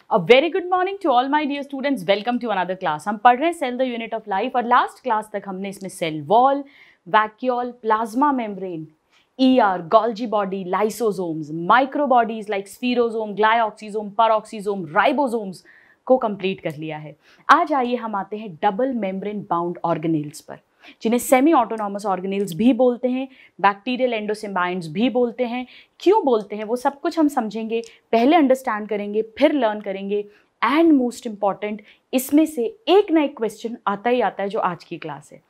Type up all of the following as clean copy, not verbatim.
A very good morning to all my dear students. Welcome to another class. हम पढ़ रहे हैं cell the unit of life और last class तक हमने इसमें cell wall, vacuole, plasma membrane, ER, Golgi body, lysosomes, microbodies like spherosome, glyoxysome, peroxisome, ribosomes को complete कर लिया है। आज आइए हम आते हैं डबल मेम्ब्रेन बाउंड ऑर्गेनेल्स पर, जिन्हें सेमी ऑटोनॉमस ऑर्गेनेल्स भी बोलते हैं, बैक्टीरियल एंडोसिम्बायंट्स भी बोलते हैं। क्यों बोलते हैं वो सब कुछ हम समझेंगे, पहले अंडरस्टैंड करेंगे, फिर लर्न करेंगे एंड मोस्ट इंपॉर्टेंट इसमें से एक ना एक क्वेश्चन आता ही आता है जो आज की क्लास है।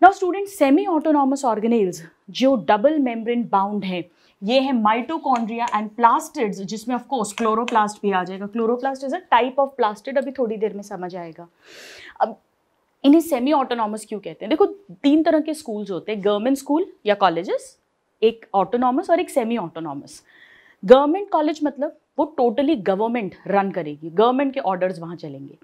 Now students, semi autonomous organelles जो डबल मेम्ब्रेन बाउंड हैं, ये है माइटोकॉन्ड्रिया एंड प्लास्टिड्स, जिसमें ऑफ कोर्स क्लोरोप्लास्ट भी आ जाएगा। Chloroplast is a type of plastid, अभी थोड़ी देर में समझ आएगा। अब इन्हें सेमी ऑटोनॉमस क्यों कहते हैं? देखो, तीन तरह के स्कूल्स होते हैं, गवर्नमेंट स्कूल या कॉलेजेस, एक ऑटोनॉमस और एक सेमी ऑटोनॉमस। गवर्नमेंट कॉलेज मतलब वो टोटली गवर्नमेंट रन करेगी, गवर्नमेंट के ऑर्डर्स वहाँ चलेंगे।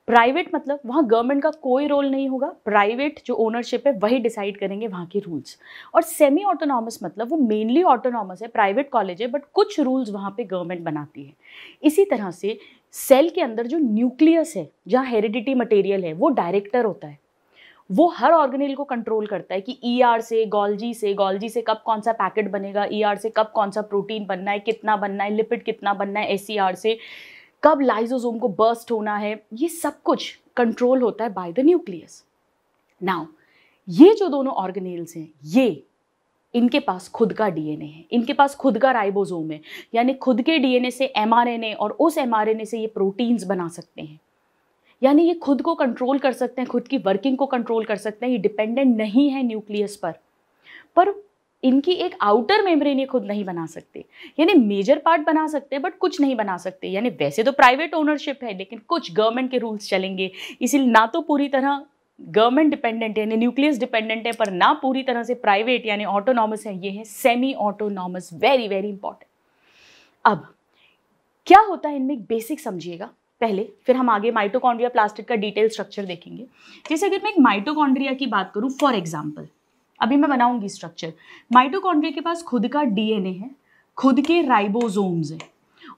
प्राइवेट मतलब वहाँ गवर्नमेंट का कोई रोल नहीं होगा, प्राइवेट जो ओनरशिप है वही डिसाइड करेंगे वहाँ के रूल्स। और सेमी ऑटोनॉमस मतलब वो मेनली ऑटोनॉमस है, प्राइवेट कॉलेज है, बट कुछ रूल्स वहाँ पे गवर्नमेंट बनाती है। इसी तरह से सेल के अंदर जो न्यूक्लियस है, जहाँ हेरिडिटी मटेरियल है, वो डायरेक्टर होता है। वो हर ऑर्गेनेल को कंट्रोल करता है कि ER से गोल्जी से कब कौन सा पैकेट बनेगा, ER से कब कौन सा प्रोटीन बनना है, कितना बनना है, लिपिड कितना बनना है, SER से कब लाइसोसोम को बर्स्ट होना है, ये सब कुछ कंट्रोल होता है बाय द न्यूक्लियस। नाउ ये जो दोनों ऑर्गेनेल्स हैं, ये इनके पास खुद का DNA है, इनके पास खुद का राइबोसोम है, यानी खुद के DNA से mRNA और उस mRNA से ये प्रोटीन्स बना सकते हैं। यानी ये खुद को कंट्रोल कर सकते हैं, खुद की वर्किंग को कंट्रोल कर सकते हैं। ये डिपेंडेंट नहीं है न्यूक्लियस पर इनकी एक आउटर मेम्ब्रेन ये खुद नहीं बना सकते। यानी मेजर पार्ट बना सकते हैं बट कुछ नहीं बना सकते। यानी वैसे तो प्राइवेट ओनरशिप है, लेकिन कुछ गवर्नमेंट के रूल्स चलेंगे, इसीलिए ना तो पूरी तरह गवर्नमेंट डिपेंडेंट है यानी न्यूक्लियस डिपेंडेंट है, पर ना पूरी तरह से प्राइवेट यानी ऑटोनॉमस है। ये है semi autonomous, very very important. अब क्या होता है इनमें, बेसिक समझिएगा पहले, फिर हम आगे माइटोकॉन्ड्रिया प्लास्टिड का डिटेल स्ट्रक्चर देखेंगे। जैसे अगर मैं एक माइटोकॉन्ड्रिया की बात करूं, फॉर एग्जांपल अभी मैं बनाऊंगी स्ट्रक्चर। माइटोकॉन्ड्रिया के पास खुद का DNA है, खुद के राइबोसोम्स हैं,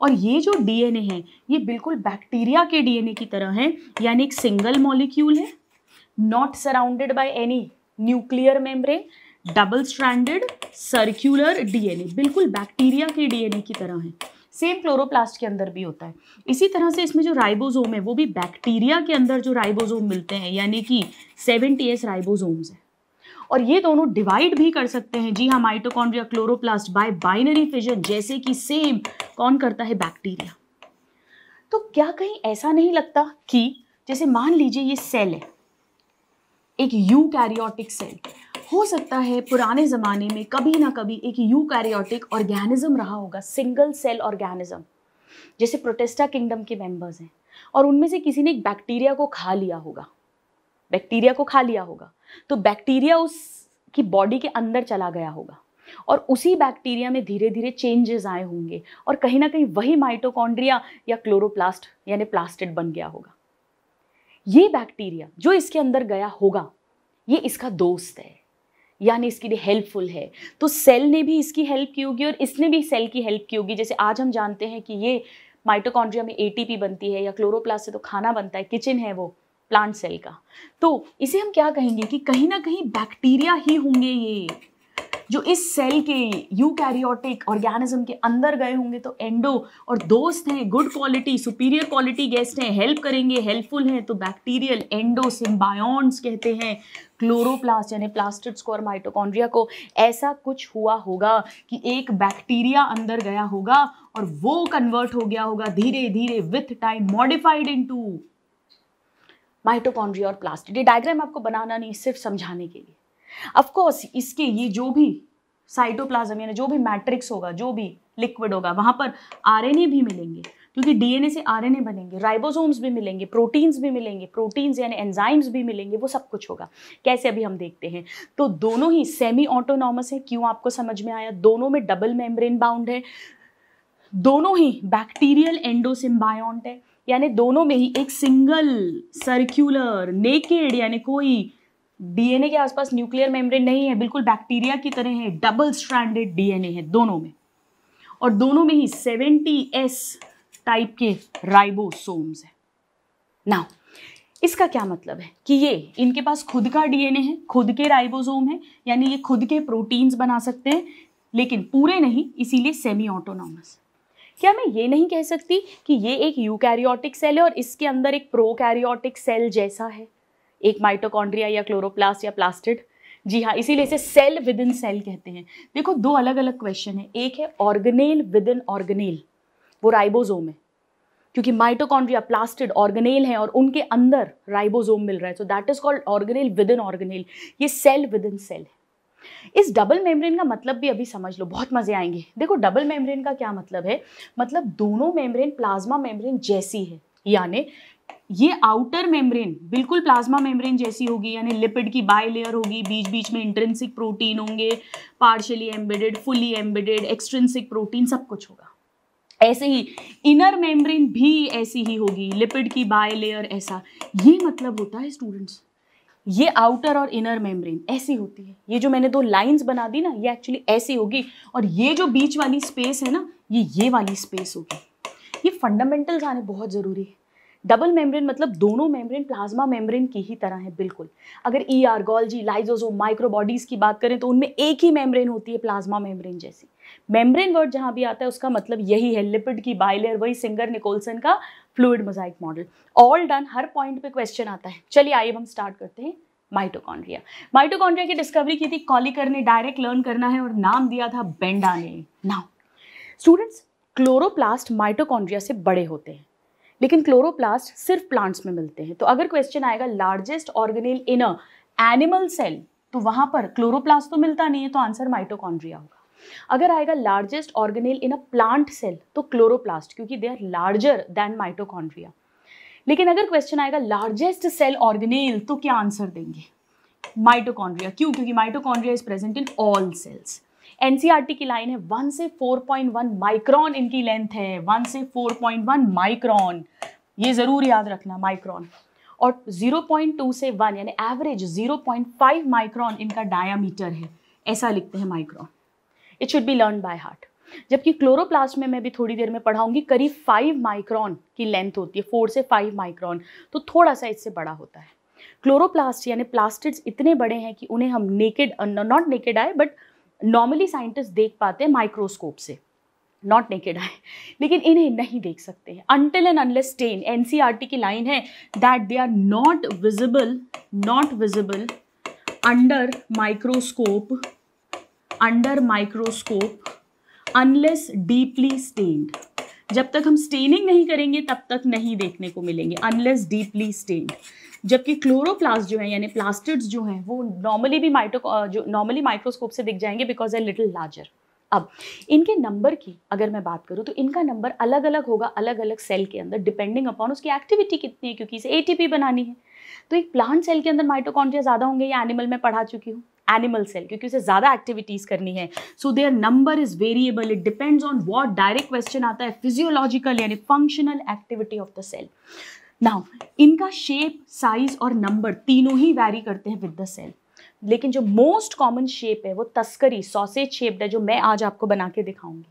और ये जो DNA है ये बिल्कुल बैक्टीरिया के DNA की तरह है, यानी एक सिंगल मॉलिक्यूल है, not surrounded by any nuclear membrane, double stranded circular DNA, बिल्कुल बैक्टीरिया के DNA की तरह है। सेम क्लोरोप्लास्ट के अंदर भी होता है। इसी तरह से इसमें जो राइबोसोम है वो भी बैक्टीरिया के अंदर जो राइबोसोम मिलते हैं, यानी कि 70S राइबोसोम्स है। और ये दोनों डिवाइड भी कर सकते हैं, जी हाँ, mitochondria chloroplast bye binary fission, जैसे कि सेम कौन करता है, बैक्टीरिया। तो क्या कहीं ऐसा नहीं लगता कि जैसे मान लीजिए ये सेल है, एक यूकैरियोटिक सेल, हो सकता है पुराने ज़माने में कभी ना कभी एक यूकैरियोटिक ऑर्गेनिज्म रहा होगा, सिंगल सेल ऑर्गेनिज्म, जैसे प्रोटिस्टा किंगडम के मेंबर्स हैं, और उनमें से किसी ने एक बैक्टीरिया को खा लिया होगा, तो बैक्टीरिया उसकी बॉडी के अंदर चला गया होगा, और उसी बैक्टीरिया में धीरे धीरे चेंजेस आए होंगे, और कहीं ना कहीं वही माइटोकॉन्ड्रिया या क्लोरोप्लास्ट यानी प्लास्टिड बन गया होगा। ये बैक्टीरिया जो इसके अंदर गया होगा, ये इसका दोस्त है, यानी इसके लिए हेल्पफुल है। तो सेल ने भी इसकी हेल्प की होगी और इसने भी सेल की हेल्प की होगी। जैसे आज हम जानते हैं कि ये माइटोकॉन्ड्रिया में ATP बनती है, या क्लोरोप्लास्ट से तो खाना बनता है, किचन है वो प्लांट सेल का। तो इसे हम क्या कहेंगे कि कहीं ना कहीं बैक्टीरिया ही होंगे ये, जो इस सेल के यूकैरियोटिक ऑर्गेनिज्म के अंदर गए होंगे। तो एंडो और दोस्त हैं, good quality, superior quality guest हैं, हेल्प करेंगे, हेल्पफुल हैं, तो बैक्टीरियल एंडो सिम्बायोन्ट्स कहते हैं क्लोरोप्लास्ट यानी प्लास्टिड्स को और माइटोकॉन्ड्रिया को। ऐसा कुछ हुआ होगा कि एक बैक्टीरिया अंदर गया होगा और वो कन्वर्ट हो गया होगा धीरे धीरे with time, modified into mitochondria और प्लास्टिड। ये डायग्राम आपको बनाना नहीं, सिर्फ समझाने के लिए। ऑफ कोर्स इसके ये जो भी साइटोप्लाज्म यानी जो भी मैट्रिक्स होगा, जो भी लिक्विड होगा, वहाँ पर RNA भी मिलेंगे, क्योंकि DNA से RNA बनेंगे, राइबोसोम्स भी मिलेंगे, प्रोटीन्स भी मिलेंगे, प्रोटीन्स यानी एंजाइम्स भी मिलेंगे, वो सब कुछ होगा। कैसे, अभी हम देखते हैं। तो दोनों ही सेमी ऑटोनॉमस है, क्यों आपको समझ में आया? दोनों में डबल मेम्ब्रेन बाउंड है, दोनों ही बैक्टीरियल एंडोसिम्बायोंट है, यानी दोनों में ही एक सिंगल सर्क्यूलर नेकेड, यानी कोई DNA के आसपास न्यूक्लियर मेम्ब्रेन नहीं है, बिल्कुल बैक्टीरिया की तरह है, डबल स्ट्रैंडेड DNA है दोनों में, और दोनों में ही 70S टाइप के राइबोसोम्स है। नाउ इसका क्या मतलब है कि ये इनके पास खुद का डीएनए है, खुद के राइबोसोम है, यानी ये खुद के प्रोटीन्स बना सकते हैं, लेकिन पूरे नहीं, इसीलिए सेमी ऑटोनॉमस। क्या मैं ये नहीं कह सकती कि ये एक यूकैरियोटिक सेल है और इसके अंदर एक प्रोकैरियोटिक सेल जैसा है, एक माइटोकॉन्ड्रिया या क्लोरोप्लास्ट या प्लास्टिड? जी हाँ, इसीलिए इसे सेल विद इन सेल कहते हैं। देखो दो अलग अलग क्वेश्चन है, एक है ऑर्गेनेल विद इन ऑर्गेनेल, वो राइबोसोम है, क्योंकि माइटोकॉन्ड्रिया प्लास्टिड ऑर्गेनेल है और उनके अंदर राइबोसोम मिल रहा है, so that is called organelle with in organelle. ये सेल विद इन सेल है। इस डबल मेम्ब्रेन का मतलब भी अभी समझ लो, बहुत मजे आएंगे। देखो डबल मेम्ब्रेन का क्या मतलब है, मतलब दोनों मेम्ब्रेन प्लाज्मा मेम्ब्रेन जैसी है, यानी ये आउटर मेम्ब्रेन बिल्कुल प्लाज्मा मेम्ब्रेन जैसी होगी, यानी लिपिड की बाय लेयर होगी, बीच बीच में इंट्रिंसिक प्रोटीन होंगे, partially embedded, fully embedded, extrinsic protein, सब कुछ होगा। ऐसे ही इनर मेम्ब्रेन भी ऐसी ही होगी, लिपिड की बाय लेयर ऐसा। ये मतलब होता है स्टूडेंट्स, ये आउटर और इनर मेम्ब्रेन ऐसी होती है। ये जो मैंने दो लाइंस बना दी ना, ये एक्चुअली ऐसी होगी, और ये जो बीच वाली स्पेस है ना, ये वाली स्पेस होगी। ये फंडामेंटल्स आने बहुत ज़रूरी है। डबल मेम्ब्रेन मतलब दोनों मेम्ब्रेन प्लाज्मा मेम्ब्रेन की ही तरह है बिल्कुल। अगर ईआर, गोल्जी, लाइसोसोम, माइक्रोबॉडीज की बात करें तो उनमें एक ही मेम्ब्रेन होती है, प्लाज्मा मेम्ब्रेन जैसी। मेम्ब्रेन वर्ड जहां भी आता है उसका मतलब यही है, लिपिड की बायलेयर, वही सिंगर निकोलसन का fluid mosaic model. All done, हर पॉइंट पे क्वेश्चन आता है। चलिए आइए हम स्टार्ट करते हैं। माइटोकॉन्ड्रिया, माइटोकॉन्ड्रिया की डिस्कवरी की थी कॉलिकर ने, डायरेक्ट लर्न करना है, और नाम दिया था बेंडा ने। नाउ स्टूडेंट्स, क्लोरोप्लास्ट माइटोकॉन्ड्रिया से बड़े होते हैं, लेकिन क्लोरोप्लास्ट सिर्फ प्लांट्स में मिलते हैं। तो अगर क्वेश्चन आएगा largest organelle in a animal cell, तो वहां पर क्लोरोप्लास्ट तो मिलता नहीं है, तो आंसर माइटोकॉन्ड्रिया होगा। अगर आएगा largest organelle in a plant cell, तो क्लोरोप्लास्ट, क्योंकि they are larger than mitochondria. लेकिन अगर क्वेश्चन आएगा लार्जेस्ट सेल ऑर्गेनेल, तो क्या आंसर देंगे? माइटोकॉन्ड्रिया। क्यों? क्योंकि mitochondria is present in all cells. NCERT की लाइन है 1 से 4.1 माइक्रोन इनकी लेंथ है, 1 से 4.1 माइक्रोन, ये जरूर याद रखना माइक्रोन। और 0.2 से 1 यानी एवरेज 0.5 माइक्रोन इनका डायामीटर है, ऐसा लिखते हैं micron. It should be learn by heart. जबकि क्लोरोप्लास्ट में मैं भी थोड़ी देर में पढ़ाऊंगी, करीब 5 माइक्रोन की लेंथ होती है, 4 से 5 माइक्रोन, तो थोड़ा सा इससे बड़ा होता है। क्लोरोप्लास्ट यानी प्लास्टिड्स इतने बड़े हैं कि उन्हें हम naked, not naked eye, but normally scientist देख पाते हैं माइक्रोस्कोप से, नॉट नेकेड आई, लेकिन इन्हें नहीं देख सकते हैं until and unless stain. NCERT की लाइन है that they are not visible under microscope unless deeply stained. जब तक हम स्टेनिंग नहीं करेंगे तब तक नहीं देखने को मिलेंगे, अनलेस डीपली स्टेन्ड। जबकि क्लोरोप्लास्ट जो है यानी प्लास्टिड्स जो हैं वो नॉर्मली भी नॉर्मली माइक्रोस्कोप से दिख जाएंगे, बिकॉज ए लिटिल लार्जर। अब इनके नंबर की अगर मैं बात करूँ तो इनका नंबर अलग अलग होगा अलग अलग सेल के अंदर, डिपेंडिंग अपॉन उसकी एक्टिविटी कितनी है, क्योंकि इसे एटीपी बनानी है। तो एक प्लांट सेल के अंदर माइटोकॉन्ड्रिया ज़्यादा होंगे, या एनिमल में पढ़ा चुकी हूँ, एनिमल सेल, क्योंकि उसे ज़्यादा एक्टिविटीज़ करनी है, so their number is variable, it depends on what. Direct question आता है फिजियोलॉजिकल यानी functional activity of the cell. Now इनका शेप, साइज और नंबर तीनों ही वैरी करते हैं विद द सेल, लेकिन जो मोस्ट कॉमन शेप है वो तस्करी, सॉसेज शेप्ड है, जो मैं आज आपको बना के दिखाऊंगी।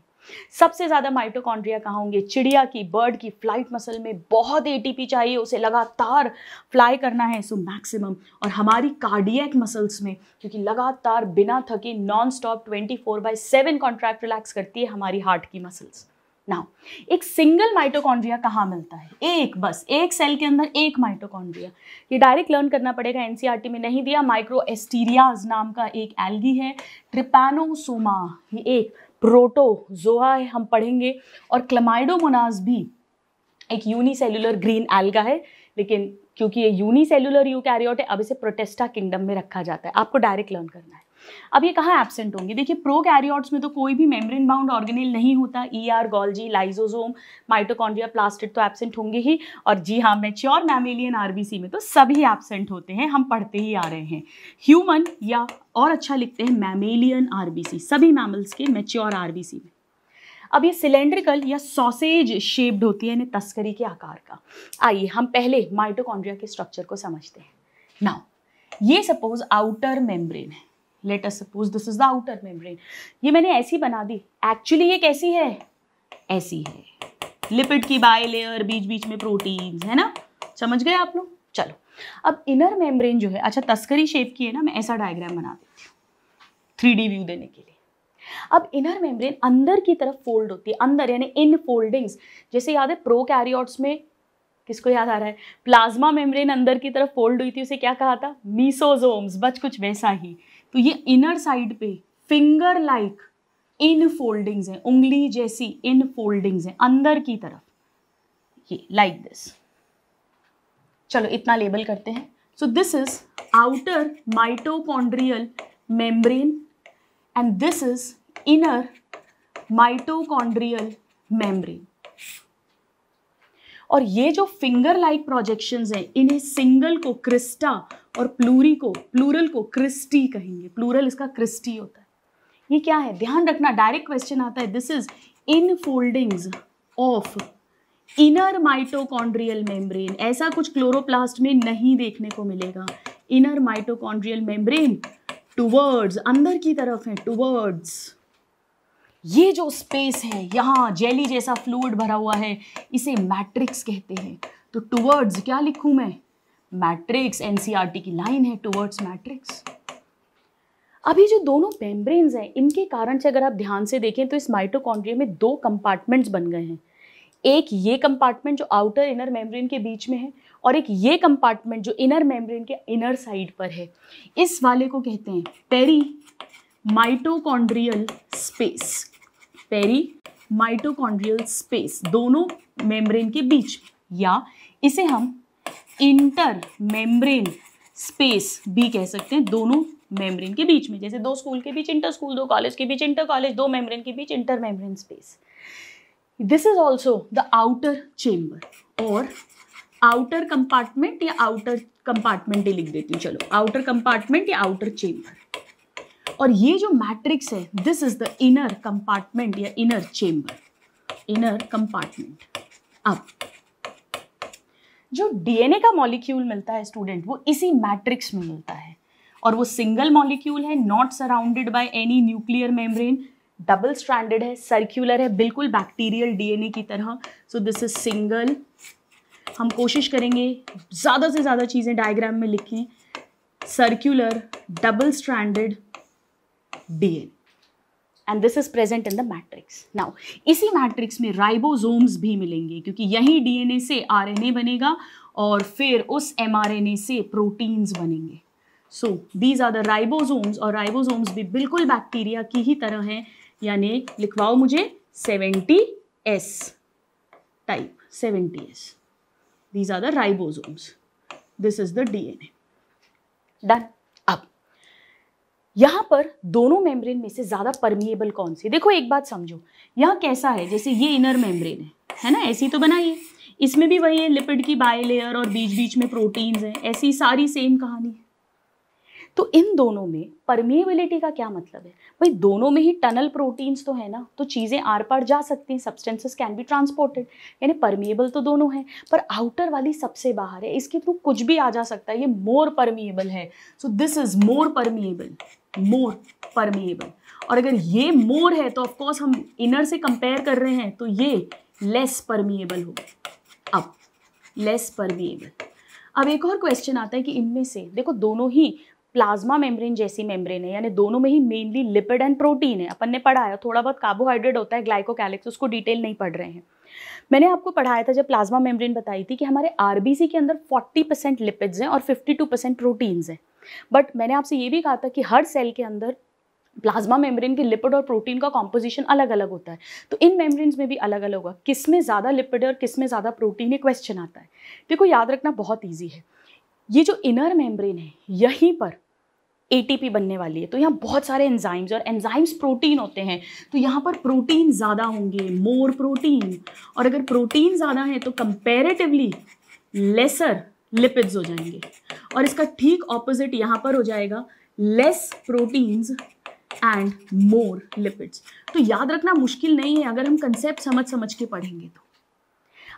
सबसे ज्यादा माइटोकॉन्ड्रिया कहाँ होंगे? चिड़िया की, बर्ड की फ्लाइट मसल में बहुत एटीपी चाहिए, उसे लगातार फ्लाई करना है, सो मैक्सिमम। और हमारी कार्डियक मसल्स में, क्योंकि लगातार बिना थके नॉन स्टॉप 24/7 कॉन्ट्रैक्ट रिलैक्स करती है हमारी हार्ट की मसल्स। नाउ एक सिंगल माइटोकॉन्ड्रिया कहाँ मिलता है? एक, बस एक सेल के अंदर एक माइटोकॉन्ड्रिया। ये डायरेक्ट लर्न करना पड़ेगा, एनसीईआरटी में नहीं दिया। माइक्रोएस्टीरियाज नाम का एक एल्गी है, ट्रिपैनोसोमा ये एक प्रोटोजोआ है, हम पढ़ेंगे। और क्लमाइडोमोनास भी एक यूनिसेल्युलर ग्रीन एल्गा है, लेकिन क्योंकि ये यूनिसेल्युलर यूकैरियोट है, अब इसे प्रोटेस्टा किंगडम में रखा जाता है, आपको डायरेक्ट लर्न करना है। अब ये कहाँ एब्सेंट होंगे? देखिए प्रोकैरियोट्स में तो कोई भी मेम्ब्रेन बाउंड ऑर्गेनेल नहीं होता, ER, Golgi, lysosome, mitochondria, plastid तो एब्सेंट होंगे ही। और जी हाँ, मैच्योर मैमेलियन आरबीसी में तो सभी एब्सेंट होते हैं, हम पढ़ते ही आ रहे हैं। ह्यूमन या और अच्छा लिखते हैं मैमेलियन आरबीसी, सभी मैमल्स के मैच्योर आरबीसी में। अब ये सिलेंड्रिकल या सॉसेज शेप्ड होती है, यानी तस्करी के आकार का। आइए हम पहले माइटोकॉन्ड्रिया के स्ट्रक्चर को समझते हैं। नाउ ये सपोज आउटर मेम्ब्रेन है, let us suppose this is the outer membrane. ये मैंने ऐसी बना दी, एक्चुअली ये कैसी है? ऐसी है। लिपिड की बाय लेयर, बीच बीच में प्रोटीन्स, है ना, समझ गए आप लोग। चलो अब इनर मेम्ब्रेन जो है, अच्छा तस्करी शेप की है ना, मैं ऐसा डायग्राम बना देती हूँ 3D व्यू देने के लिए। अब इनर मेम्ब्रेन अंदर की तरफ फोल्ड होती है, अंदर यानी इन फोल्डिंग्स, जैसे याद है प्रोकैरियोट्स में, किसको याद आ रहा है, प्लाज्मा मेम्ब्रेन अंदर की तरफ फोल्ड हुई थी, उसे क्या कहा था, मीसोजोम्स, बच कुछ वैसा ही। तो ये इनर साइड पे फिंगर लाइक इन फोल्डिंग्स हैं, उंगली जैसी इन फोल्डिंग्स हैं अंदर की तरफ, ये लाइक दिस। चलो इतना लेबल करते हैं। सो this is outer mitochondrial membrane and this is inner mitochondrial membrane. और ये जो फिंगर लाइक प्रोजेक्शंस हैं, इन्हें सिंगल को क्रिस्टा और प्लूरल को क्रिस्टी कहेंगे। प्लूरल इसका क्रिस्टी होता है। ये क्या है, ध्यान रखना, डायरेक्ट क्वेश्चन आता है। This is in foldings of inner mitochondrial membrane. ऐसा कुछ क्लोरोप्लास्ट में नहीं देखने को मिलेगा। इनर माइटोकॉन्ड्रियल मेम्ब्रेन टुवर्ड्स, अंदर की तरफ है, टुवर्ड्स। ये जो स्पेस है यहाँ जेली जैसा फ्लूइड भरा हुआ है, इसे मैट्रिक्स कहते हैं। तो टुवर्ड्स क्या लिखूं मैं, मैट्रिक्स। एनसीईआरटी की लाइन है, टुवर्ड्स मैट्रिक्स। अभी जो दोनों मेम्ब्रेन्स हैं, इनके कारण से अगर आप ध्यान से देखें तो इस माइटोकॉन्ड्रिया में दो कंपार्टमेंट्स बन गए हैं। एक ये कंपार्टमेंट जो आउटर इनर मेम्ब्रेन के बीच में है, और एक ये कंपार्टमेंट जो इनर मेम्ब्रेन के इनर साइड पर है। इस वाले को कहते हैं perimitochondrial space. Perimitochondrial space, दोनों मेम्ब्रेन के बीच, या इसे हम इंटर मेम्ब्रेन स्पेस भी कह सकते हैं, दोनों मेम्ब्रेन के बीच में। जैसे दो स्कूल के बीच इंटर स्कूल, दो कॉलेज के बीच इंटर कॉलेज, दो मेम्ब्रेन के बीच inter membrane space. This is also the outer chamber और आउटर कंपार्टमेंट, या आउटर कंपार्टमेंट ही लिख देती हूँ, चलो आउटर कंपार्टमेंट या आउटर चेम्बर। और ये जो मैट्रिक्स है, this is the inner compartment या इनर चेम्बर, इनर कंपार्टमेंट। अब जो डीएनए का मॉलिक्यूल मिलता है स्टूडेंट, वो इसी मैट्रिक्स में मिलता है, और वो सिंगल मॉलिक्यूल है, not surrounded by any nuclear membrane, double stranded है, सर्क्यूलर है, बिल्कुल बैक्टीरियल डीएनए की तरह। सो दिस इज सिंगल। हम कोशिश करेंगे ज़्यादा से ज़्यादा चीज़ें डायग्राम में लिखें। Circular double stranded DNA and this is present in the matrix. Now इसी मैट्रिक्स में राइबोसोम्स भी मिलेंगे, क्योंकि यही DNA से RNA बनेगा और फिर उस mRNA से प्रोटीन्स बनेंगे। So these are the ribosomes, और राइबोसोम्स भी बिल्कुल बैक्टीरिया की ही तरह हैं, यानी लिखवाओ मुझे 70S type, 70S। These are the ribosomes. This is the DNA. Done. अब यहाँ पर दोनों मेम्ब्रेन में से ज़्यादा परमिएबल कौन सी, देखो एक बात समझो, यहाँ कैसा है, जैसे ये इनर मेम्ब्रेन है ना, ऐसी तो बनाइए, इसमें भी वही है, लिपिड की बाय लेयर और बीच बीच में प्रोटीन्स हैं, ऐसी सारी सेम कहानी है। तो इन दोनों में परमिएबिलिटी का क्या मतलब है, भाई दोनों में ही टनल प्रोटीन्स तो है ना, तो चीज़ें आर पार जा सकती हैं, सब्सटेंसेस कैन बी ट्रांसपोर्टेड, यानी परमिएबल तो दोनों हैं, पर आउटर वाली सबसे बाहर है, इसके थ्रू कुछ भी आ जा सकता है, ये मोर परमिएबल है। सो this is more permeable, more permeable. और अगर ये मोर है तो ऑफकोर्स हम इनर से कंपेयर कर रहे हैं, तो ये लेस परमिएबल होगा। अब लेस परमिएबल। अब एक और क्वेश्चन आता है कि इनमें से देखो दोनों ही प्लाज्मा मेम्ब्रेन जैसी मेम्ब्रेन है, यानी दोनों में ही मेनली लिपिड एंड प्रोटीन है। अपन ने पढ़ा है, थोड़ा बहुत कार्बोहाइड्रेट होता है, ग्लाइकोकैलिक्स, उसको डिटेल नहीं पढ़ रहे हैं। मैंने आपको पढ़ाया था जब प्लाज्मा मेम्ब्रेन बताई थी कि हमारे आरबीसी के अंदर 40% लिपिड्स हैं और 52% प्रोटीन्स हैं। बट मैंने आपसे ये भी कहा था कि हर सेल के अंदर प्लाज्मा मेम्ब्रेन के लिपिड और प्रोटीन का कॉम्पोजिशन अलग अलग होता है, तो इन मेम्ब्रेन्स में भी अलग अलग होगा, किस में ज़्यादा लिपिड है और किस में ज़्यादा प्रोटीन है, क्वेश्चन आता है। देखो याद रखना बहुत ईजी है, ये जो इनर मेम्ब्रेन है यहीं पर एटीपी बनने वाली है, तो यहाँ बहुत सारे एंजाइम्स, और एंजाइम्स प्रोटीन होते हैं, तो यहाँ पर प्रोटीन ज़्यादा होंगे, मोर प्रोटीन। और अगर प्रोटीन ज़्यादा है तो कंपैरेटिवली लेसर लिपिड्स हो जाएंगे, और इसका ठीक ऑपोजिट यहाँ पर हो जाएगा, less proteins and more lipids. तो याद रखना मुश्किल नहीं है अगर हम कंसेप्ट समझ के पढ़ेंगे तो।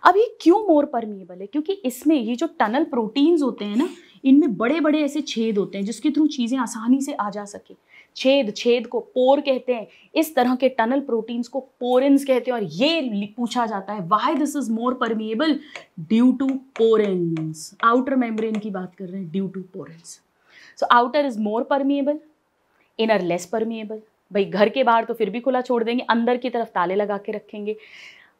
अब ये क्यों मोर परमिएबल है, क्योंकि इसमें ये जो टनल प्रोटीन्स होते हैं ना, इनमें बड़े बड़े ऐसे छेद होते हैं जिसके थ्रू चीज़ें आसानी से आ जा सके। छेद को पोर कहते हैं। इस तरह के टनल प्रोटीन्स को पोरेंस कहते हैं। और ये पूछा जाता है why this is more permeable, due to porins. Outer membrane की बात कर रहे हैं, due to porins. So outer is more permeable, inner less permeable. भाई घर के बाहर तो फिर भी खुला छोड़ देंगे, अंदर की तरफ ताले लगा के रखेंगे।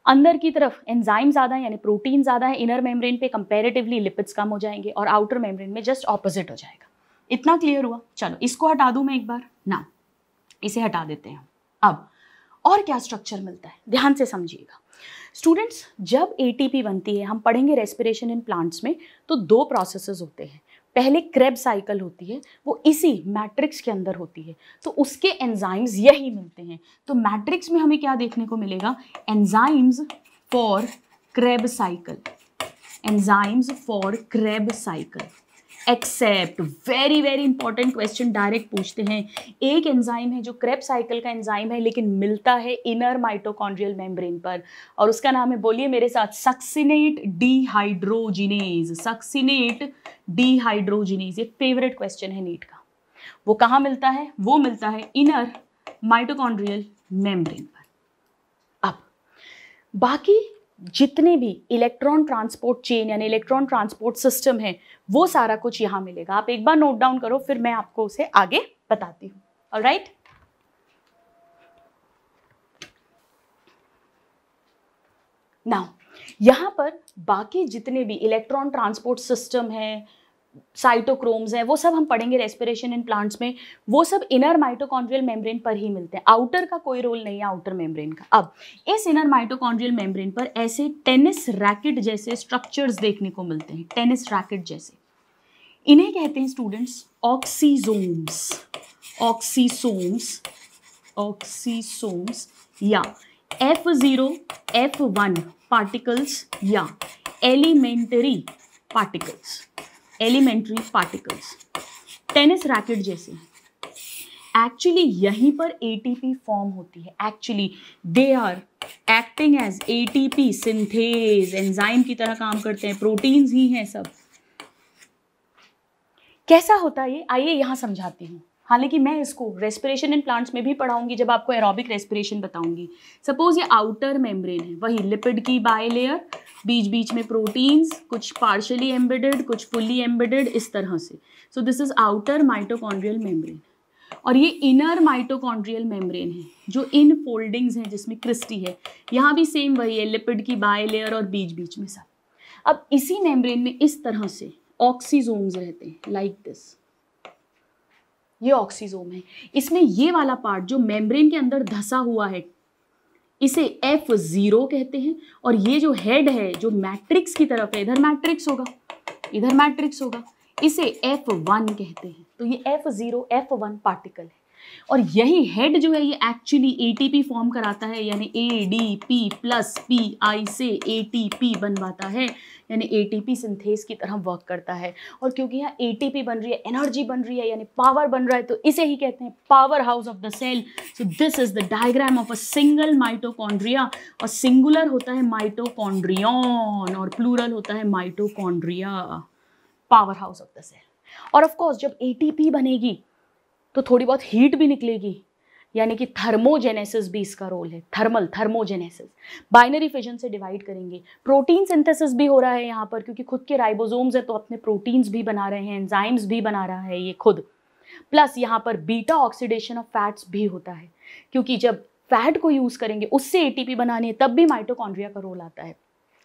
अंदर की तरफ एंजाइम ज़्यादा है यानी प्रोटीन ज़्यादा है, इनर मेम्ब्रेन पे कंपैरेटिवली लिपिड्स कम हो जाएंगे, और आउटर मेम्ब्रेन में जस्ट ऑपोजिट हो जाएगा। इतना क्लियर हुआ? चलो इसको हटा दूं मैं एक बार ना, इसे हटा देते हैं। अब और क्या स्ट्रक्चर मिलता है, ध्यान से समझिएगा स्टूडेंट्स। जब एटीपी बनती है, हम पढ़ेंगे रेस्पिरेशन इन प्लांट्स में, तो दो प्रोसेसेस होते हैं। पहले क्रेब्स साइकिल होती है, वो इसी मैट्रिक्स के अंदर होती है, तो उसके एंजाइम्स यही मिलते हैं। तो मैट्रिक्स में हमें क्या देखने को मिलेगा, enzymes for Kreb cycle, enzymes for Kreb cycle. Except, very very important question direct पूछते हैं, एक एंजाइम है जो क्रेब साइकिल का एंजाइम है लेकिन मिलता है इनर माइटोकॉन्ड्रियल मेम्ब्रेन पर, और उसका नाम है, बोलिए मेरे साथ, सक्सिनेट डीहाइड्रोजिनेज। सक्सिनेट डीहाइड्रोजिनेज, ये फेवरेट क्वेश्चन है नीट का। वो कहाँ मिलता है, वो मिलता है इनर माइटोकॉन्ड्रियल मेम्ब्रेन पर। अब बाकी जितने भी इलेक्ट्रॉन ट्रांसपोर्ट चेन यानी इलेक्ट्रॉन ट्रांसपोर्ट सिस्टम है, वो सारा कुछ यहाँ मिलेगा। आप एक बार नोट डाउन करो, फिर मैं आपको उसे आगे बताती हूँ। ऑलराइट, नाउ यहाँ पर बाकी जितने भी इलेक्ट्रॉन ट्रांसपोर्ट सिस्टम है, साइटोक्रोम्स हैं, वो सब हम पढ़ेंगे रेस्पिरेशन इन प्लांट्स में। वो सब इनर माइटोकॉन्ड्रियल मेम्ब्रेन पर ही मिलते हैं, आउटर का कोई रोल नहीं है आउटर मेम्ब्रेन का। अब इस इनर माइटोकॉन्ड्रियल मेम्ब्रेन पर ऐसे टेनिस रैकेट जैसे स्ट्रक्चर्स देखने को मिलते हैं, टेनिस रैकेट जैसे। इन्हें कहते हैं स्टूडेंट्स ऑक्सीसोम्स। ऑक्सीसोम्स, ऑक्सीसोम्स या F0 F1 पार्टिकल्स या elementary particles, elementary particles, tennis racket जैसे। एक्चुअली यहीं पर एटीपी फॉर्म होती है। Actually they are acting as ATP synthase, enzyme की तरह काम करते हैं, प्रोटीन्स ही हैं सब। कैसा होता है ये, आइए यहाँ समझाती हूँ। हालांकि मैं इसको रेस्पिरेशन इन प्लांट्स में भी पढ़ाऊंगी जब आपको एरोबिक रेस्पिरेशन बताऊंगी। सपोज ये आउटर मेम्ब्रेन है, वही लिपिड की बायलेयर, बीच बीच में प्रोटीन्स, कुछ पार्शियली एम्बेडेड कुछ फुल्ली एम्बेडेड, इस तरह से। सो this is outer mitochondrial membrane. और ये इनर माइटोकॉन्ड्रियल मेम्ब्रेन है जो इन फोल्डिंग्स हैं जिसमें क्रिस्टी है। यहाँ भी सेम वही है, लिपिड की बायलेयर और बीच बीच में सब। अब इसी मेम्ब्रेन में इस तरह से ऑक्सीजोम्स रहते हैं, लाइक दिस। ये ऑक्सीजोम है। इसमें ये वाला पार्ट जो मेम्ब्रेन के अंदर धसा हुआ है, इसे F0 कहते हैं। और ये जो हेड है जो मैट्रिक्स की तरफ है, इधर मैट्रिक्स होगा, इधर मैट्रिक्स होगा, इसे F1 कहते हैं। तो ये F0 F1 पार्टिकल है। और यही हेड जो है ये एक्चुअली एटीपी फॉर्म कराता है, यानी ADP प्लस PI से एटीपी बनवाता है, यानी एटीपी सिंथेस की तरह वर्क करता है। और क्योंकि यहाँ एटीपी बन रही है, एनर्जी बन रही है, यानी पावर बन रहा है, तो इसे ही कहते हैं powerhouse of the cell. So this is the diagram of a single mitochondria. और सिंगुलर होता है माइटोकॉन्ड्रियन और प्लूरल होता है mitochondria, powerhouse of the cell. और ऑफ कोर्स जब एटीपी बनेगी तो थोड़ी बहुत हीट भी निकलेगी, यानी कि थर्मोजेनेसिस भी इसका रोल है। थर्मोजेनेसिस, बाइनरी फिजन से डिवाइड करेंगे। प्रोटीन सिंथेसिस भी हो रहा है यहाँ पर, क्योंकि खुद के राइबोसोम्स है तो अपने प्रोटीन्स भी बना रहे हैं, एंजाइम्स भी बना रहा है ये खुद। प्लस यहाँ पर बीटा ऑक्सीडेशन ऑफ फैट्स भी होता है, क्योंकि जब फैट को यूज करेंगे उससे एटीपी बनानी है, तब भी माइटोकॉन्ड्रिया का रोल आता है।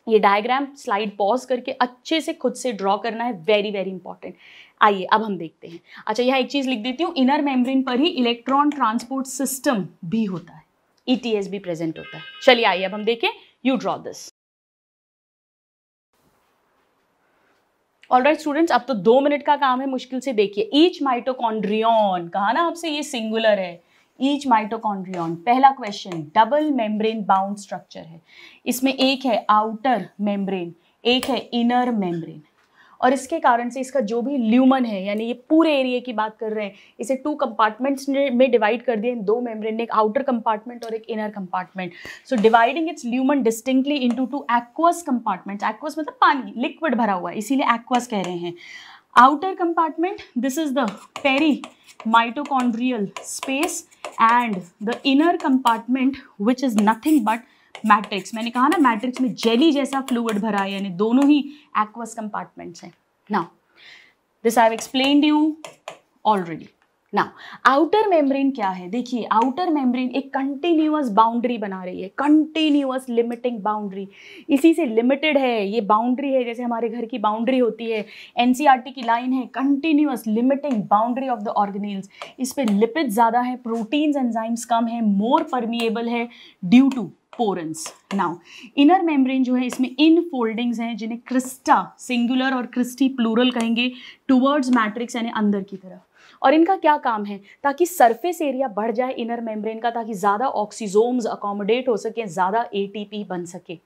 ये डायग्राम स्लाइड पॉज करके अच्छे से खुद से ड्रॉ करना है, वेरी वेरी इंपॉर्टेंट। आइए अब हम देखते हैं। अच्छा, यहाँ एक चीज लिख देती हूँ, इनर मेम्ब्रेन पर ही इलेक्ट्रॉन ट्रांसपोर्ट सिस्टम भी होता है, ETS भी प्रेजेंट होता है। चलिए आइए अब हम देखें, you draw this. Alright students, अब तो 2 मिनट का काम है, मुश्किल से देखिए। ईच माइटोकॉन्ड्रियन, कहा ना आपसे ये सिंगुलर है, ईच माइटोकॉन्ड्रियन। पहला question, double membrane bound structure है। इसमें एक है आउटर मेम्ब्रेन, एक है इनर मेम्ब्रेन, और इसके कारण से इसका जो भी ल्यूमन है, यानी ये पूरे एरिया की बात कर रहे हैं, इसे 2 कंपार्टमेंट्स में डिवाइड कर दिया इन 2 मेम्ब्रेन ने, एक आउटर कंपार्टमेंट और एक inner compartment. So dividing it's lumen distinctly into 2 aqueous compartments. Aqueous मतलब पानी, लिक्विड भरा हुआ है, इसीलिए एक्वस कह रहे हैं। Outer compartment, this is the perimitochondrial space and the inner compartment which is nothing but matrix. मैंने कहा ना मैट्रिक्स में जेली जैसा फ्लूइड भरा है, यानी दोनों ही एक्वस कंपार्टमेंट्स हैं. Now this I have explained you already. Now outer membrane क्या है? देखिए आउटर मेम्ब्रेन एक कंटिन्यूअस बाउंड्री बना रही है, कंटिन्यूअस लिमिटिंग बाउंड्री. इसी से लिमिटेड है ये बाउंड्री है, जैसे हमारे घर की बाउंड्री होती है, एनसीईआरटी की लाइन है, continuous limiting boundary of the organelles. इस पे लिपिड ज़्यादा है, प्रोटीन्स एंजाइम्स कम है, मोर परमिएबल है due to porins. Now inner membrane जो है इसमें इन फोल्डिंग्स हैं जिन्हें क्रिस्टा सिंगुलर और क्रिस्टी प्लूरल कहेंगे टुवर्ड्स मैट्रिक्स यानी अंदर की तरफ. और इनका क्या काम है? ताकि सरफेस एरिया बढ़ जाए इनर मेम्ब्रेन का, ताकि ज़्यादा ऑक्सीजोम्स अकोमोडेट हो सके, ज़्यादा एटीपी बन सके.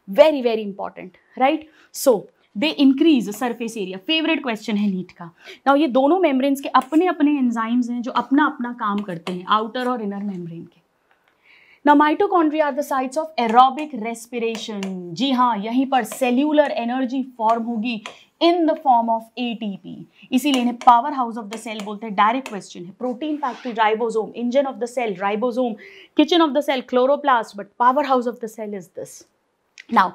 Very very important, right? So they increase surface area. Favourite question है नीट का. नाउ ये दोनों मेम्ब्रेन्स के अपने अपने एंजाइम्स हैं जो अपना अपना काम करते हैं, आउटर और इनर मेम्ब्रेन के. Now mitochondria are the sites of aerobic respiration. जी हाँ, यहीं पर सेल्यूलर एनर्जी फॉर्म होगी in the form of ATP. इसीलिए इन्हें powerhouse of the cell बोलते हैं. डायरेक्ट क्वेश्चन है. Protein factory ribosome, engine of the cell ribosome, kitchen of the cell chloroplast, but powerhouse of the cell is this. Now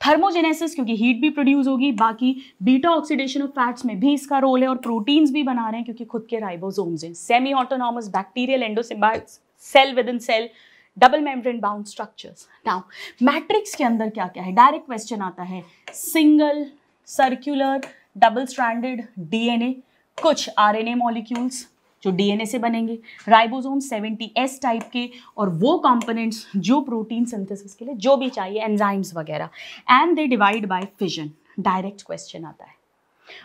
thermogenesis, क्योंकि heat भी produce होगी, बाकी beta oxidation of fats में भी इसका role है, और प्रोटीन्स भी बना रहे हैं क्योंकि खुद के राइबोसोम्स हैं. Semi autonomous bacterial endosymbionts, cell within cell, double membrane bound structures. Now matrix के अंदर क्या क्या है? डायरेक्ट क्वेश्चन आता है. Single, circular, double stranded DNA, कुछ आरएनए मॉलिक्यूल्स जो डीएनए से बनेंगे, राइबोसोम 70S टाइप के, और वो कंपोनेंट्स जो प्रोटीन सिंथेसिस के लिए जो भी चाहिए, एंजाइम्स वगैरह, and they divide by fission. Direct question आता है.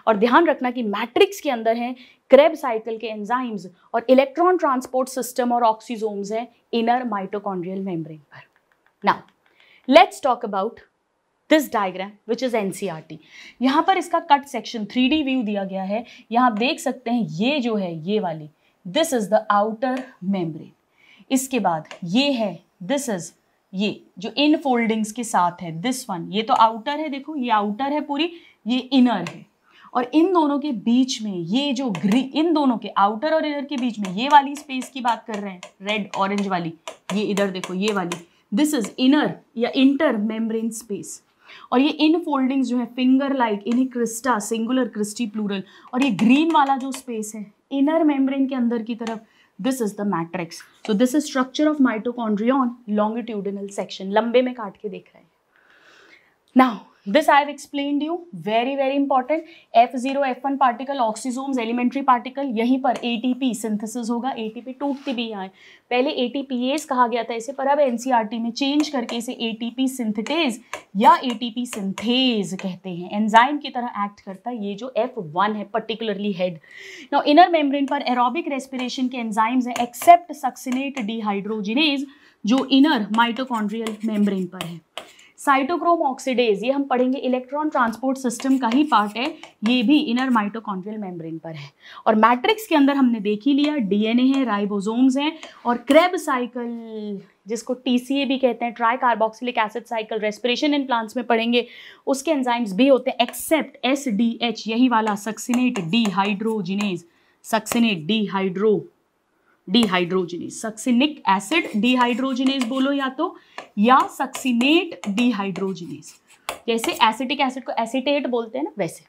और ध्यान रखना कि मैट्रिक्स के अंदर है क्रेब्स साइकिल के एंजाइम्स और इलेक्ट्रॉन ट्रांसपोर्ट सिस्टम और ऑक्सीजोम्स हैं इनर माइटोकॉन्ड्रियल मेम्ब्रेन पर. Now let's talk about this diagram which is NCERT. यहाँ पर इसका कट सेक्शन 3D व्यू दिया गया है. यहाँ आप देख सकते हैं ये जो है ये वाली, this is the outer membrane. इसके बाद ये है, दिस इज ये जो इन फोल्डिंग्स के साथ है, दिस वन, ये तो आउटर है, देखो ये आउटर है पूरी, ये इनर है. और इन दोनों के बीच में ये जो इन दोनों के आउटर और इनर के बीच में ये वाली स्पेस की बात कर रहे हैं, रेड ऑरेंज वाली, ये इधर देखो ये वाली, दिस इज इनर या इंटर मेम्ब्रेन स्पेस. और ये इन फोल्डिंग्स जो है फिंगर लाइक, इन्हें क्रिस्टा सिंगुलर क्रिस्टी प्लूरल. और ये ग्रीन वाला जो स्पेस है इनर मेम्ब्रेन के अंदर की तरफ, दिस इज द मैट्रिक्स. तो this is structure of mitochondria on longitudinal section, लंबे में काट के देख रहे हैं. Now this I have explained you, very very important. F0 F1 particle, oxysomes elementary particle, यहीं पर ATP सिंथेसिस होगा. ATP टूटती भी यहाँ है, पहले ATPase कहा गया था इसे, पर अब NCERT में चेंज करके इसे ATP सिंथेटेज या ATP सिंथेज कहते हैं. एंजाइम की तरह एक्ट करता है ये जो F1 है, particularly head. Now inner membrane पर एरोबिक रेस्पिरेशन के एंजाइम्स हैं एक्सेप्ट सक्सिनेट डिहाइड्रोजिनेज जो इनर माइटोकॉन्ड्रियल मेम्ब्रेन पर है. साइटोक्रोम ऑक्सीडेज, ये हम पढ़ेंगे, इलेक्ट्रॉन ट्रांसपोर्ट सिस्टम का ही पार्ट है, ये भी इनर माइटोकॉन्ड्रियल मेम्ब्रेन पर है. और मैट्रिक्स के अंदर हमने देख ही लिया, डीएनए है, राइबोसोम्स हैं, और क्रेब साइकिल जिसको टीसीए भी कहते हैं, try carboxylic acid cycle, respiration in plants में पढ़ेंगे, उसके एंजाइम्स भी होते हैं एक्सेप्ट SDH, यही वाला succinate dehydrogenase, succinate dehydrogenase, succinic acid dehydrogenase बोलो या सक्सिनेट डिहाइड्रोजिनेज. जैसे एसिटिक एसिड को एसिटेट बोलते हैं ना, वैसे.